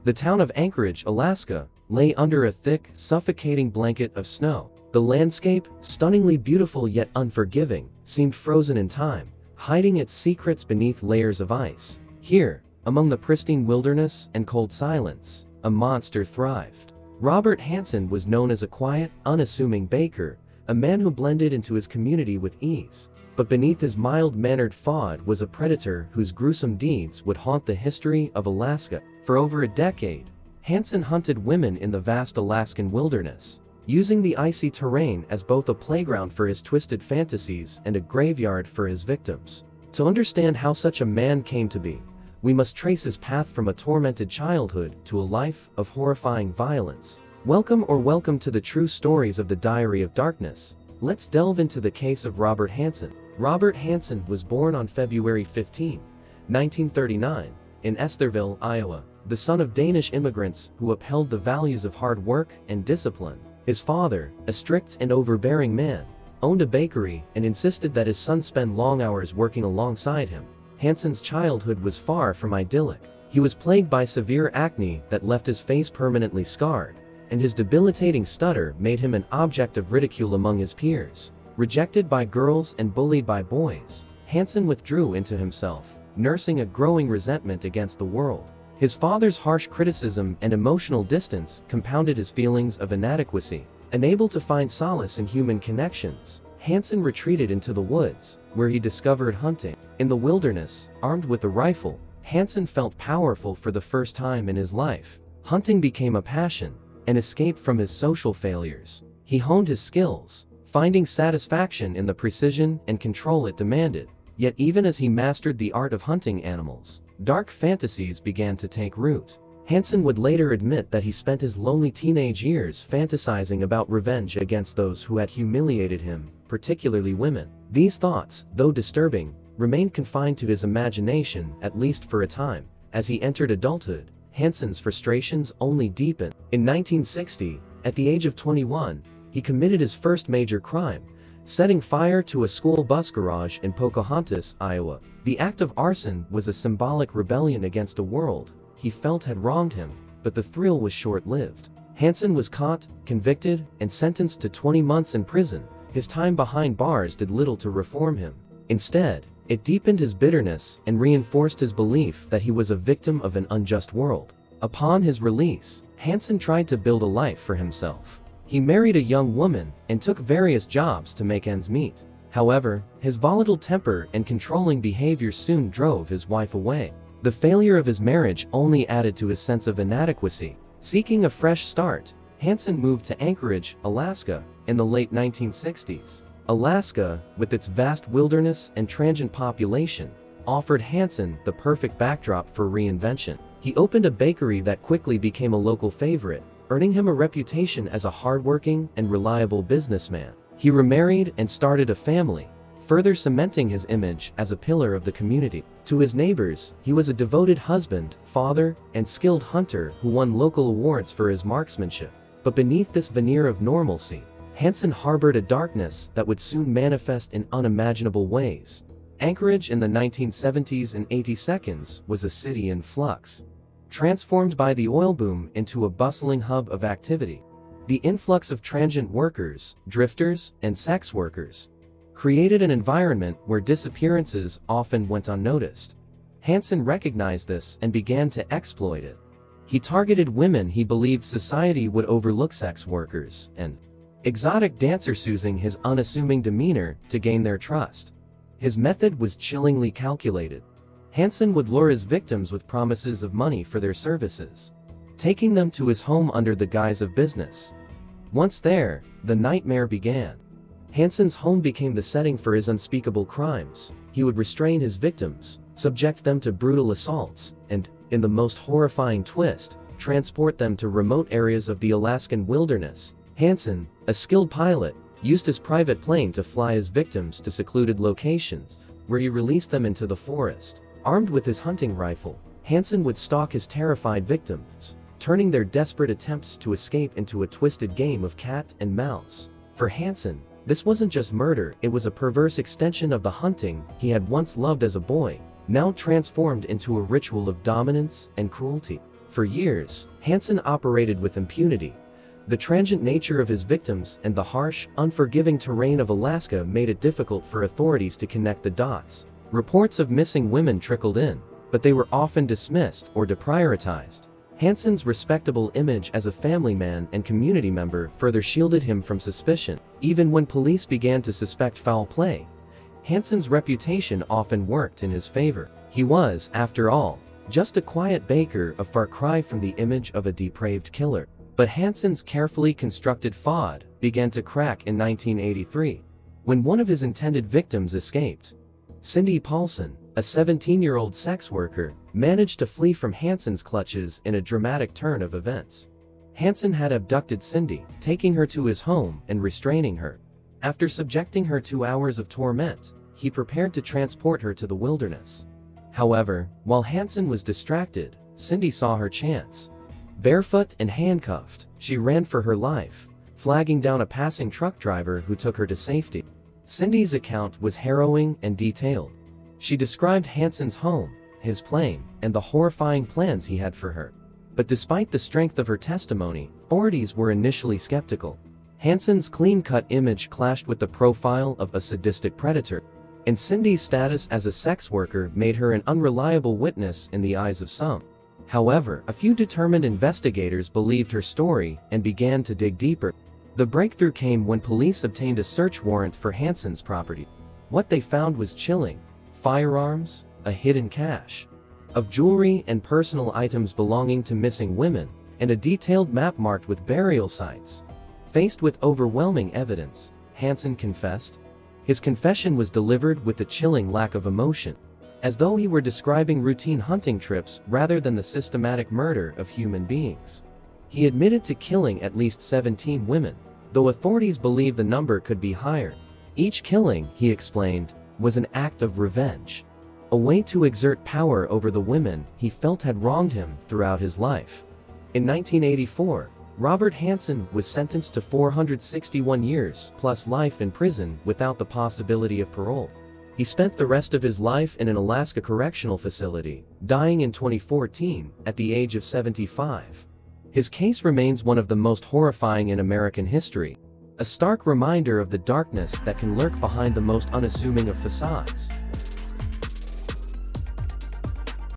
The town of Anchorage, Alaska, lay under a thick, suffocating blanket of snow. The landscape, stunningly beautiful yet unforgiving, seemed frozen in time, hiding its secrets beneath layers of ice. Here, among the pristine wilderness and cold silence, a monster thrived. Robert Hansen was known as a quiet, unassuming baker, a man who blended into his community with ease. But beneath his mild-mannered fraud was a predator whose gruesome deeds would haunt the history of Alaska. For over a decade, Hansen hunted women in the vast Alaskan wilderness, using the icy terrain as both a playground for his twisted fantasies and a graveyard for his victims. To understand how such a man came to be, we must trace his path from a tormented childhood to a life of horrifying violence. Welcome to the true stories of the Diary of Darkness. Let's delve into the case of Robert Hansen. Robert Hansen was born on February 15, 1939, in Estherville, Iowa, the son of Danish immigrants who upheld the values of hard work and discipline. His father, a strict and overbearing man, owned a bakery and insisted that his son spend long hours working alongside him. Hansen's childhood was far from idyllic. He was plagued by severe acne that left his face permanently scarred, and his debilitating stutter made him an object of ridicule among his peers. Rejected by girls and bullied by boys, Hansen withdrew into himself, nursing a growing resentment against the world. His father's harsh criticism and emotional distance compounded his feelings of inadequacy. Unable to find solace in human connections, Hansen retreated into the woods, where he discovered hunting. In the wilderness, armed with a rifle, Hansen felt powerful for the first time in his life. Hunting became a passion, an escape from his social failures. He honed his skills, finding satisfaction in the precision and control it demanded. Yet even as he mastered the art of hunting animals, dark fantasies began to take root. Hansen would later admit that he spent his lonely teenage years fantasizing about revenge against those who had humiliated him, particularly women. These thoughts, though disturbing, remained confined to his imagination, at least for a time. As he entered adulthood, Hansen's frustrations only deepened. In 1960, at the age of 21, he committed his first major crime, setting fire to a school bus garage in Pocahontas, Iowa. The act of arson was a symbolic rebellion against a world he felt had wronged him, but the thrill was short-lived. Hansen was caught, convicted, and sentenced to 20 months in prison. His time behind bars did little to reform him. Instead, it deepened his bitterness and reinforced his belief that he was a victim of an unjust world. Upon his release, Hansen tried to build a life for himself. He married a young woman and took various jobs to make ends meet. However, his volatile temper and controlling behavior soon drove his wife away. The failure of his marriage only added to his sense of inadequacy. Seeking a fresh start, Hansen moved to Anchorage, Alaska, in the late 1960s. Alaska, with its vast wilderness and transient population, offered Hansen the perfect backdrop for reinvention. He opened a bakery that quickly became a local favorite, earning him a reputation as a hardworking and reliable businessman. He remarried and started a family, further cementing his image as a pillar of the community. To his neighbors, he was a devoted husband, father, and skilled hunter who won local awards for his marksmanship. But beneath this veneer of normalcy, Hansen harbored a darkness that would soon manifest in unimaginable ways. Anchorage in the 1970s and 80s was a city in flux, transformed by the oil boom into a bustling hub of activity. The influx of transient workers, drifters, and sex workers created an environment where disappearances often went unnoticed. Hansen recognized this and began to exploit it. He targeted women he believed society would overlook, sex workers and exotic dancers, using his unassuming demeanor to gain their trust. His method was chillingly calculated. Hansen would lure his victims with promises of money for their services, taking them to his home under the guise of business. Once there, the nightmare began. Hansen's home became the setting for his unspeakable crimes. He would restrain his victims, subject them to brutal assaults, and, in the most horrifying twist, transport them to remote areas of the Alaskan wilderness. Hansen, a skilled pilot, used his private plane to fly his victims to secluded locations, where he released them into the forest. Armed with his hunting rifle, Hansen would stalk his terrified victims, turning their desperate attempts to escape into a twisted game of cat and mouse. For Hansen, this wasn't just murder, it was a perverse extension of the hunting he had once loved as a boy, now transformed into a ritual of dominance and cruelty. For years, Hansen operated with impunity. The transient nature of his victims and the harsh, unforgiving terrain of Alaska made it difficult for authorities to connect the dots. Reports of missing women trickled in, but they were often dismissed or deprioritized. Hansen's respectable image as a family man and community member further shielded him from suspicion. Even when police began to suspect foul play, Hansen's reputation often worked in his favor. He was, after all, just a quiet baker, a far cry from the image of a depraved killer. But Hansen's carefully constructed facade began to crack in 1983, when one of his intended victims escaped. Cindy Paulson, a 17-year-old sex worker, managed to flee from Hansen's clutches in a dramatic turn of events. Hansen had abducted Cindy, taking her to his home and restraining her. After subjecting her to hours of torment, he prepared to transport her to the wilderness. However, while Hansen was distracted, Cindy saw her chance. Barefoot and handcuffed, she ran for her life, flagging down a passing truck driver who took her to safety. Cindy's account was harrowing and detailed. She described Hansen's home, his plane, and the horrifying plans he had for her. But despite the strength of her testimony, authorities were initially skeptical. Hansen's clean-cut image clashed with the profile of a sadistic predator, and Cindy's status as a sex worker made her an unreliable witness in the eyes of some. However, a few determined investigators believed her story and began to dig deeper. The breakthrough came when police obtained a search warrant for Hansen's property. What they found was chilling: firearms, a hidden cache of jewelry and personal items belonging to missing women, and a detailed map marked with burial sites. Faced with overwhelming evidence, Hansen confessed. His confession was delivered with a chilling lack of emotion, as though he were describing routine hunting trips rather than the systematic murder of human beings. He admitted to killing at least 17 women, though authorities believed the number could be higher. Each killing, he explained, was an act of revenge, a way to exert power over the women he felt had wronged him throughout his life. In 1984, Robert Hansen was sentenced to 461 years plus life in prison without the possibility of parole. He spent the rest of his life in an Alaska correctional facility, dying in 2014 at the age of 75. His case remains one of the most horrifying in American history, a stark reminder of the darkness that can lurk behind the most unassuming of facades.